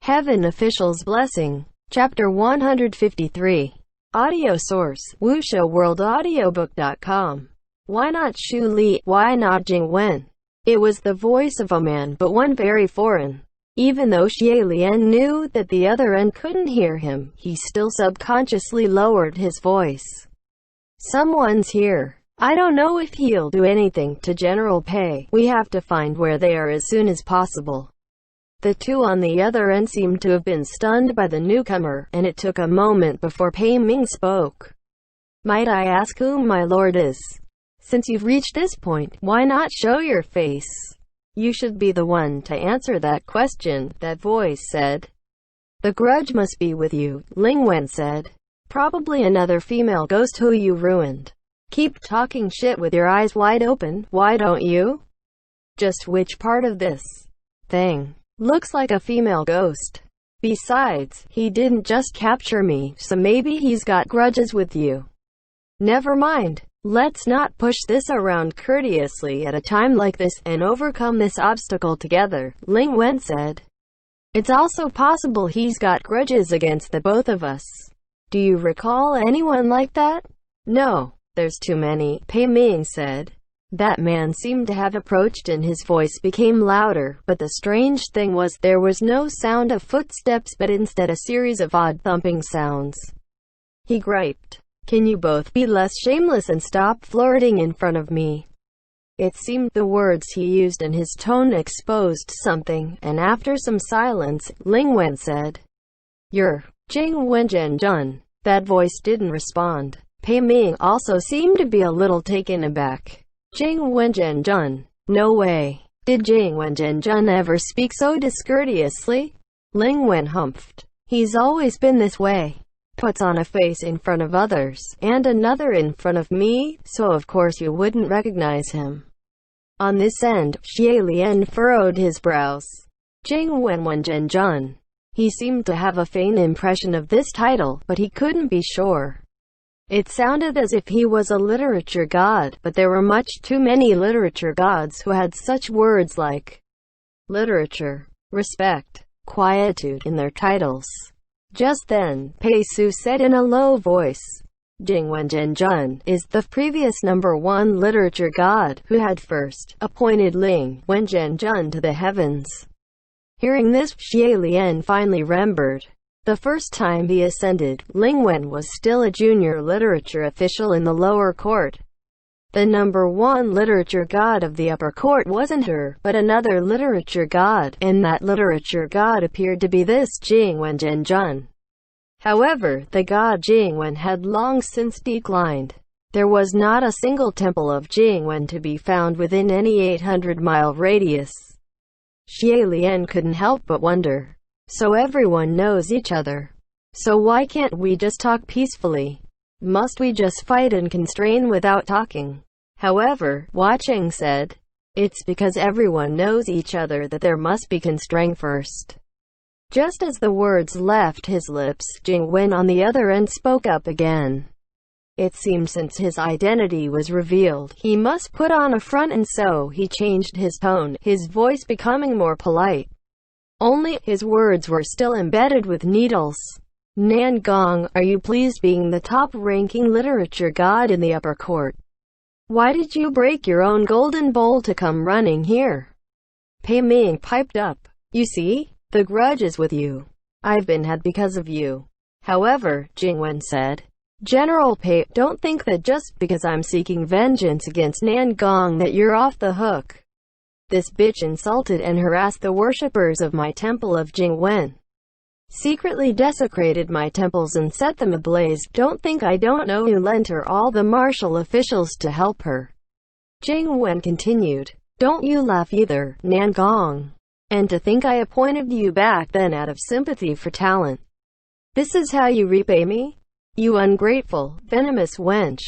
Heaven Official's Blessing. Chapter 153. Audio source: WuXiaWorldAudiobook.com. Why not Xu Li? Why not Jing Wen? It was the voice of a man, but one very foreign. Even though Xie Lian knew that the other end couldn't hear him, he still subconsciously lowered his voice. Someone's here. I don't know if he'll do anything to General Pei. We have to find where they are as soon as possible. The two on the other end seemed to have been stunned by the newcomer, and it took a moment before Pei Ming spoke. Might I ask who my lord is? Since you've reached this point, why not show your face? You should be the one to answer that question, that voice said. The grudge must be with you, Ling Wen said. Probably another female ghost who you ruined. Keep talking shit with your eyes wide open, why don't you? Just which part of this thing looks like a female ghost? Besides, he didn't just capture me, so maybe he's got grudges with you. Never mind. Let's not push this around courteously at a time like this, and overcome this obstacle together, Ling Wen said. It's also possible he's got grudges against the both of us. Do you recall anyone like that? No, there's too many, Pei Ming said. That man seemed to have approached and his voice became louder, but the strange thing was, there was no sound of footsteps but instead a series of odd thumping sounds. He griped. Can you both be less shameless and stop flirting in front of me? It seemed the words he used and his tone exposed something, and after some silence, Ling Wen said, You're Jing Wenjian Jun. That voice didn't respond. Pei Ming also seemed to be a little taken aback. Jing Wenjian Jun. No way. Did Jing Wenjian Jun ever speak so discourteously? Ling Wen humphed. He's always been this way. Puts on a face in front of others, and another in front of me, so of course you wouldn't recognize him. On this end, Xie Lian furrowed his brows. Jing Wenjian Jun. He seemed to have a faint impression of this title, but he couldn't be sure. It sounded as if he was a literature god, but there were much too many literature gods who had such words like literature, respect, quietude in their titles. Just then, Pei Su said in a low voice, Jing Wenjian Jun is the previous #1 literature god who had first appointed Ling Wenjian Jun to the heavens. Hearing this, Xie Lian finally remembered. The first time he ascended, Ling Wen was still a junior literature official in the lower court. The #1 literature god of the upper court wasn't her, but another literature god, and that literature god appeared to be this Jing Wenjian Jun. However, the god Jing Wen had long since declined. There was not a single temple of Jing Wen to be found within any 800-mile radius. Xie Lian couldn't help but wonder. So everyone knows each other. So why can't we just talk peacefully? Must we just fight and constrain without talking? However, Hua Cheng said, it's because everyone knows each other that there must be constraint first. Just as the words left his lips, Jing Wen on the other end spoke up again. It seemed since his identity was revealed, he must put on a front, and so he changed his tone, his voice becoming more polite. Only, his words were still embedded with needles. Nan Gong, are you pleased being the top-ranking literature god in the upper court? Why did you break your own golden bowl to come running here? Pei Ming piped up. You see, the grudge is with you. I've been had because of you. However, Jing Wen said, General Pei, don't think that just because I'm seeking vengeance against Nan Gong that you're off the hook. This bitch insulted and harassed the worshippers of my temple of Jing Wen. Secretly desecrated my temples and set them ablaze. Don't think I don't know you lent her all the martial officials to help her. Jing Wen continued. Don't you laugh either, Nan Gong. And to think I appointed you back then out of sympathy for talent. This is how you repay me? You ungrateful, venomous wench.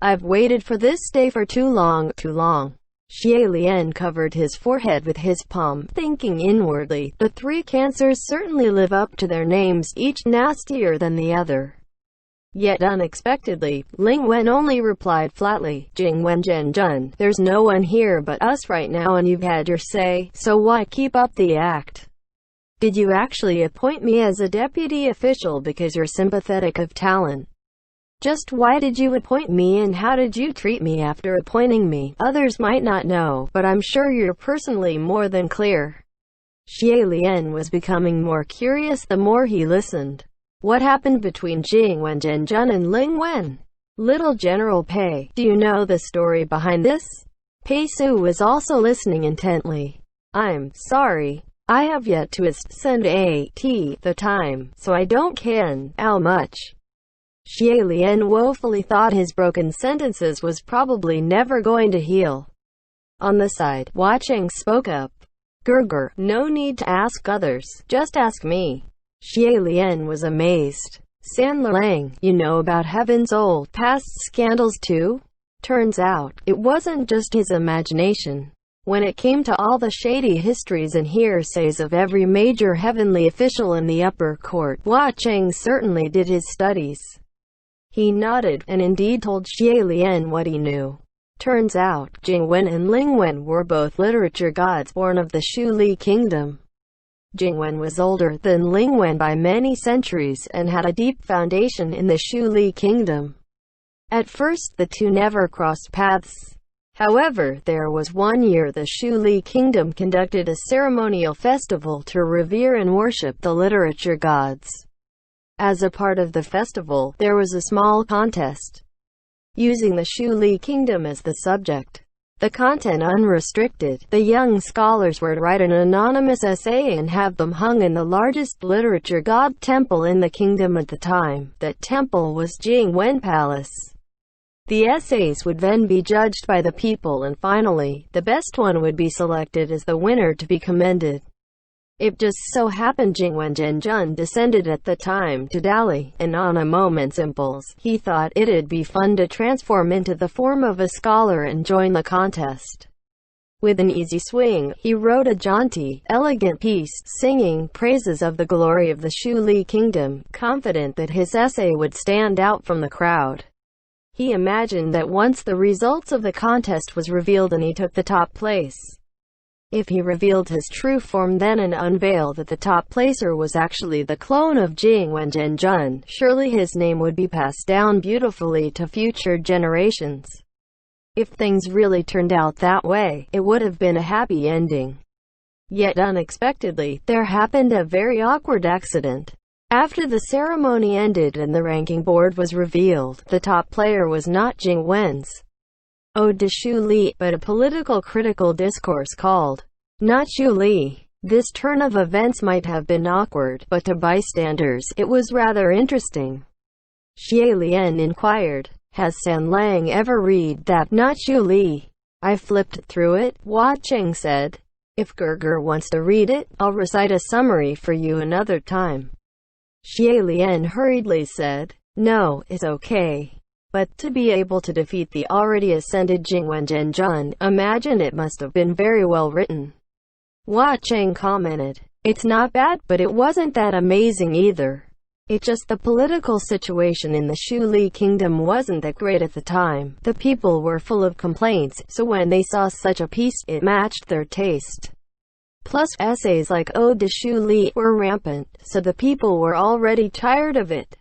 I've waited for this day for too long, too long. Xie Lian covered his forehead with his palm, thinking inwardly, the three cancers certainly live up to their names, each nastier than the other. Yet unexpectedly, Ling Wen only replied flatly, Jing Wenjian Jun, there's no one here but us right now and you've had your say, so why keep up the act? Did you actually appoint me as a deputy official because you're sympathetic of talent? Just why did you appoint me and how did you treat me after appointing me? Others might not know, but I'm sure you're personally more than clear. Xie Lian was becoming more curious the more he listened. What happened between Jing Wenzhen and Ling Wen? Little General Pei, do you know the story behind this? Pei Su was also listening intently. I'm sorry. I have yet to send the time, so I don't can how much. Xie Lian woefully thought his broken sentences was probably never going to heal. On the side, Hua Cheng spoke up. Gerger, no need to ask others, just ask me. Xie Lian was amazed. San Lang, you know about Heaven's old past scandals too? Turns out, it wasn't just his imagination. When it came to all the shady histories and hearsays of every major heavenly official in the upper court, Hua Cheng certainly did his studies. He nodded, and indeed told Xie Lian what he knew. Turns out, Jing Wen and Ling Wen were both literature gods born of the Shu Li kingdom. Jing Wen was older than Ling Wen by many centuries and had a deep foundation in the Shu Li kingdom. At first the two never crossed paths. However, there was one year the Shu Li kingdom conducted a ceremonial festival to revere and worship the literature gods. As a part of the festival, there was a small contest. Using the Shu Li kingdom as the subject, the content unrestricted, the young scholars were to write an anonymous essay and have them hung in the largest literature god temple in the kingdom at the time. That temple was Jing Wen Palace. The essays would then be judged by the people and finally, the best one would be selected as the winner to be commended. It just so happened Jing Wenzhen descended at the time to Dali, and on a moment's impulse, he thought it'd be fun to transform into the form of a scholar and join the contest. With an easy swing, he wrote a jaunty, elegant piece, singing praises of the glory of the Shu Li kingdom, confident that his essay would stand out from the crowd. He imagined that once the results of the contest was revealed and he took the top place, if he revealed his true form then and unveiled that the top placer was actually the clone of Jing Wenzhen, surely his name would be passed down beautifully to future generations. If things really turned out that way, it would have been a happy ending. Yet unexpectedly, there happened a very awkward accident. After the ceremony ended and the ranking board was revealed, the top player was not Jing Wen's Ode to Shu Li, but a political critical discourse called Not Shu Li. This turn of events might have been awkward, but to bystanders, it was rather interesting. Xie Lian inquired, has San Lang ever read that Not Shu Li? I flipped through it, Hua Cheng said. If Gerger wants to read it, I'll recite a summary for you another time. Xie Lian hurriedly said, no, it's okay. But to be able to defeat the already ascended Jing Wenzhen, imagine it must have been very well written. Hua Cheng commented, it's not bad, but it wasn't that amazing either. It's just the political situation in the Shu Li kingdom wasn't that great at the time. The people were full of complaints, so when they saw such a piece, it matched their taste. Plus, essays like Ode to Shu Li were rampant, so the people were already tired of it.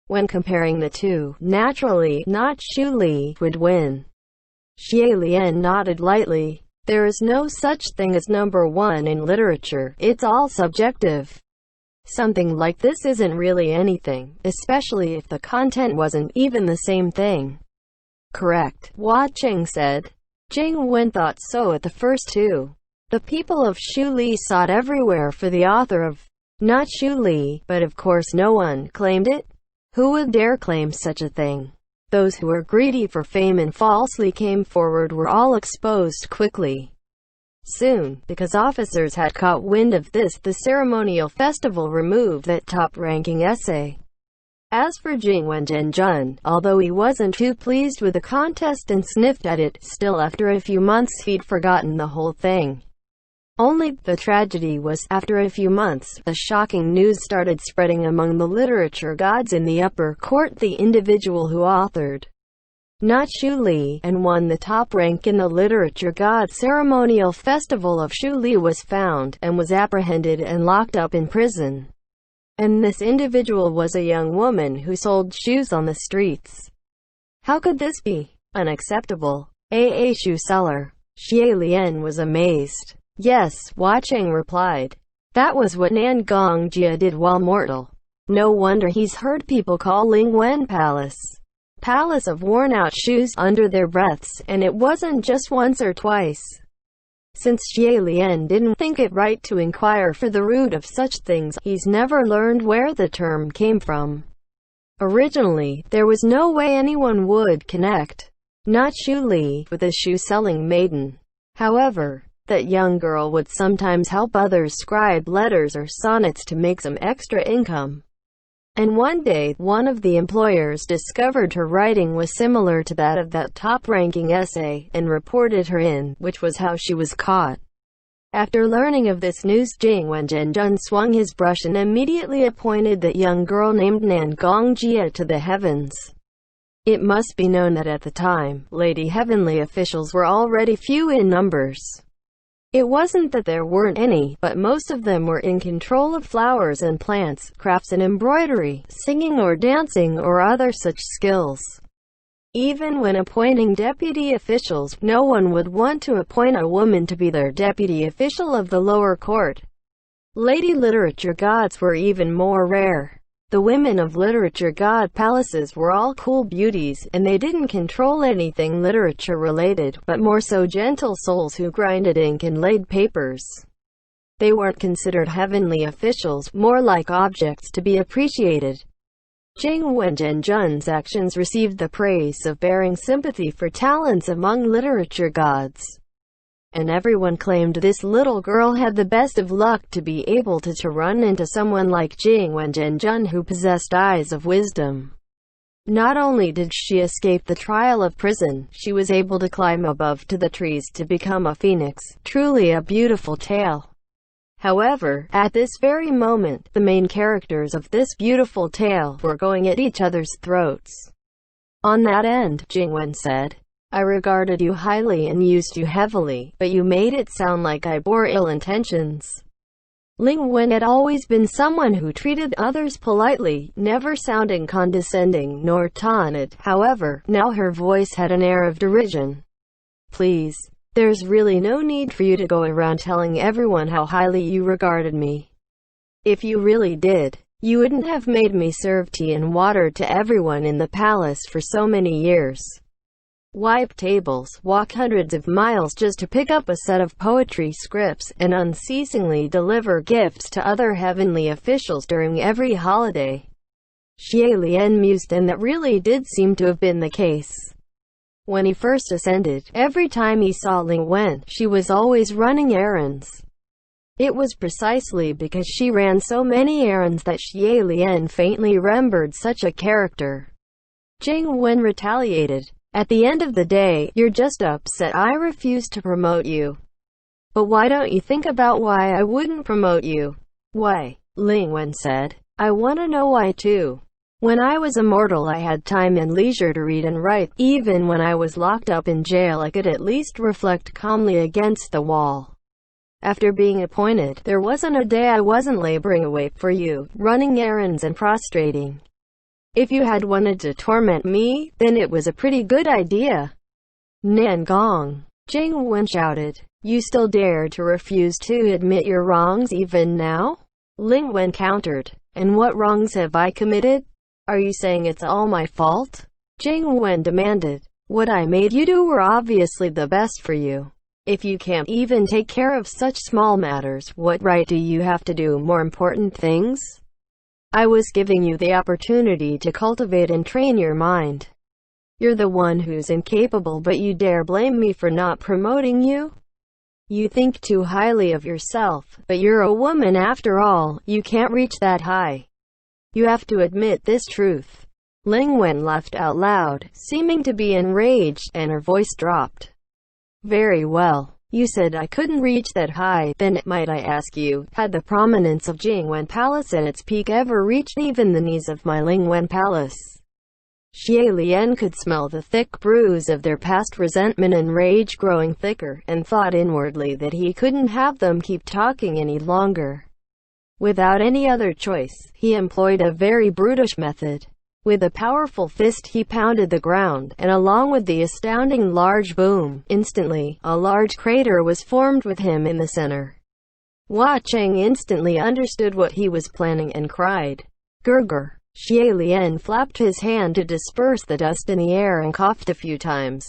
When comparing the two, naturally, Not Shu Li would win. Xie Lian nodded lightly. There is no such thing as number one in literature, it's all subjective. Something like this isn't really anything, especially if the content wasn't even the same thing. Correct, Hua Cheng said. Jing Wen thought so at the first too. The people of Shu Li sought everywhere for the author of Not Shu Li, but of course no one claimed it. Who would dare claim such a thing? Those who were greedy for fame and falsely came forward were all exposed quickly. Soon, because officers had caught wind of this, the ceremonial festival removed that top-ranking essay. As for Jing Wenzhen, although he wasn't too pleased with the contest and sniffed at it, still after a few months he'd forgotten the whole thing. Only, the tragedy was, after a few months, the shocking news started spreading among the literature gods in the upper court. The individual who authored not Shu Li, and won the top rank in the Literature God Ceremonial Festival of Shu Li, was found, and was apprehended and locked up in prison. And this individual was a young woman who sold shoes on the streets. How could this be? Unacceptable. A shoe seller. Xie Lian was amazed. Yes, Hua Cheng replied. That was what Nan Gongjia did while mortal. No wonder he's heard people call Lingwen Palace of worn-out shoes under their breaths, and it wasn't just once or twice. Since Xie Lian didn't think it right to inquire for the root of such things, he's never learned where the term came from. Originally, there was no way anyone would connect, not Shu Li, with a shoe-selling maiden. However, that young girl would sometimes help others scribe letters or sonnets to make some extra income. And one day, one of the employers discovered her writing was similar to that of that top-ranking essay, and reported her in, which was how she was caught. After learning of this news, Jing Wenzhen swung his brush and immediately appointed that young girl named Nan Gongjia to the heavens. It must be known that at the time, Lady Heavenly officials were already few in numbers. It wasn't that there weren't any, but most of them were in control of flowers and plants, crafts and embroidery, singing or dancing or other such skills. Even when appointing deputy officials, no one would want to appoint a woman to be their deputy official of the lower court. Lady Literature Gods were even more rare. The women of Literature God palaces were all cool beauties, and they didn't control anything literature-related, but more so gentle souls who grinded ink and laid papers. They weren't considered heavenly officials, more like objects to be appreciated. Jing Wenzhen's actions received the praise of bearing sympathy for talents among literature gods. And everyone claimed this little girl had the best of luck to be able to run into someone like Jing Wenzhen, who possessed eyes of wisdom. Not only did she escape the trial of prison, she was able to climb above to the trees to become a phoenix. Truly a beautiful tale. However, at this very moment, the main characters of this beautiful tale were going at each other's throats. On that end, Jing Wen said, I regarded you highly and used you heavily, but you made it sound like I bore ill intentions. Ling Wen had always been someone who treated others politely, never sounding condescending nor taunted. However, now her voice had an air of derision. Please, there's really no need for you to go around telling everyone how highly you regarded me. If you really did, you wouldn't have made me serve tea and water to everyone in the palace for so many years. Wipe tables, walk hundreds of miles just to pick up a set of poetry scripts, and unceasingly deliver gifts to other heavenly officials during every holiday. Xie Lian mused, and that really did seem to have been the case. When he first ascended, every time he saw Ling Wen, she was always running errands. It was precisely because she ran so many errands that Xie Lian faintly remembered such a character. Jing Wen retaliated. At the end of the day, you're just upset I refused to promote you. But why don't you think about why I wouldn't promote you? Why? Ling Wen said. I want to know why too. When I was immortal, I had time and leisure to read and write. Even when I was locked up in jail, I could at least reflect calmly against the wall. After being appointed, there wasn't a day I wasn't laboring away for you, running errands and prostrating. If you had wanted to torment me, then it was a pretty good idea. Nan Gong, Jing Wen shouted. You still dare to refuse to admit your wrongs even now? Ling Wen countered. And what wrongs have I committed? Are you saying it's all my fault? Jing Wen demanded. What I made you do were obviously the best for you. If you can't even take care of such small matters, what right do you have to do more important things? I was giving you the opportunity to cultivate and train your mind. You're the one who's incapable, but you dare blame me for not promoting you? You think too highly of yourself, but you're a woman after all, you can't reach that high. You have to admit this truth. Ling Wen laughed out loud, seeming to be enraged, and her voice dropped. Very well. You said I couldn't reach that high, then might I ask you, had the prominence of Jingwen Palace at its peak ever reached even the knees of my Lingwen Palace? Xie Lian could smell the thick bruise of their past resentment and rage growing thicker, and thought inwardly that he couldn't have them keep talking any longer. Without any other choice, he employed a very brutish method. With a powerful fist he pounded the ground, and along with the astounding large boom, instantly, a large crater was formed with him in the center. Hua Cheng instantly understood what he was planning and cried, "Gurgur!" Xie Lian flapped his hand to disperse the dust in the air and coughed a few times.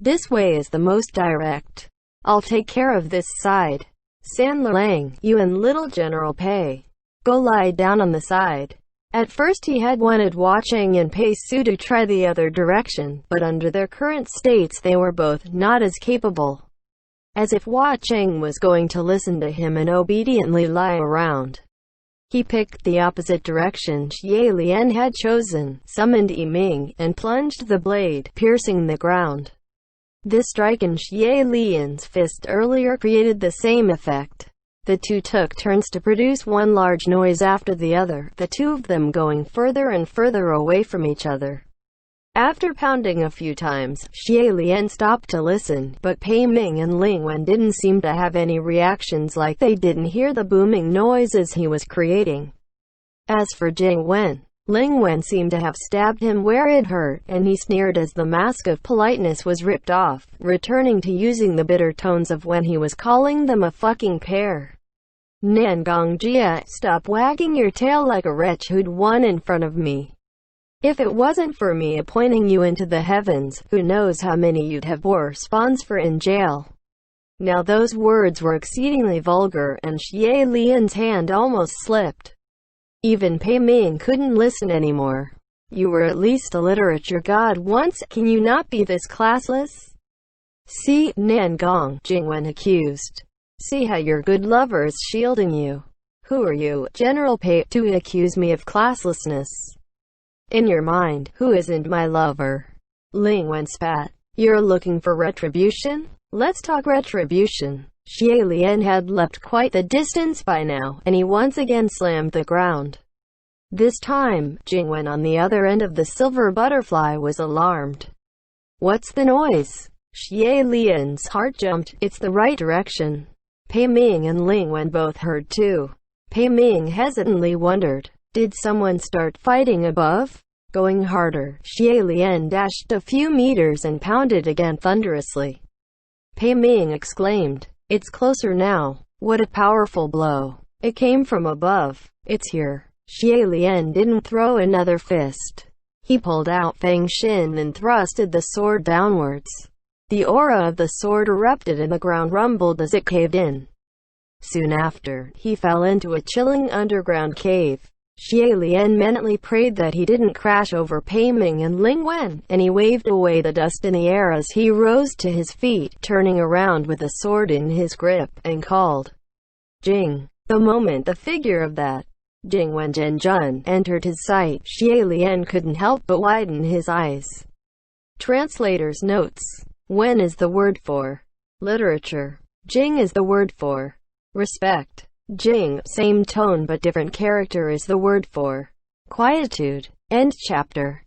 "This way is the most direct. I'll take care of this side. San Lang, you and little General Pei, go lie down on the side." At first he had wanted Hua Cheng and Pei Su to try the other direction, but under their current states they were both not as capable. As if Hua Cheng was going to listen to him and obediently lie around. He picked the opposite direction Xie Lian had chosen, summoned Yi Ming, and plunged the blade, piercing the ground. This strike in Xie Lian's fist earlier created the same effect. The two took turns to produce one large noise after the other, the two of them going further and further away from each other. After pounding a few times, Xie Lian stopped to listen, but Pei Ming and Ling Wen didn't seem to have any reactions, like they didn't hear the booming noises he was creating. As for Jing Wen, Ling Wen seemed to have stabbed him where it hurt, and he sneered as the mask of politeness was ripped off, returning to using the bitter tones of when he was calling them a fucking pair. "Nangong Jia, stop wagging your tail like a wretch who'd won in front of me. If it wasn't for me appointing you into the heavens, who knows how many you'd have bore spawns for in jail." Now those words were exceedingly vulgar, and Xie Lian's hand almost slipped. Even Pei Ming couldn't listen anymore. "You were at least a literature god once, can you not be this classless?" "See, Nangong," Jingwen accused. "See how your good lover is shielding you. Who are you, General Pei, to accuse me of classlessness? In your mind, who isn't my lover?" Ling Wen spat. "You're looking for retribution? Let's talk retribution." Xie Lian had leapt quite the distance by now, and he once again slammed the ground. This time, Jingwen on the other end of the silver butterfly was alarmed. "What's the noise?" Xie Lian's heart jumped. "It's the right direction." Pei Ming and Ling Wen both heard too. Pei Ming hesitantly wondered, did someone start fighting above? Going harder, Xie Lian dashed a few meters and pounded again thunderously. Pei Ming exclaimed, "It's closer now." What a powerful blow. It came from above. "It's here." Xie Lian didn't throw another fist. He pulled out Fang Xin and thrusted the sword downwards. The aura of the sword erupted and the ground rumbled as it caved in. Soon after, he fell into a chilling underground cave. Xie Lian mentally prayed that he didn't crash over Pei Ming and Ling Wen, and he waved away the dust in the air as he rose to his feet, turning around with a sword in his grip, and called, "Jing." The moment the figure of that Jing Wen Zhenjun entered his sight, Xie Lian couldn't help but widen his eyes. Translator's notes. Wen is the word for literature. Jing is the word for respect. Jing, same tone but different character, is the word for quietude. End chapter.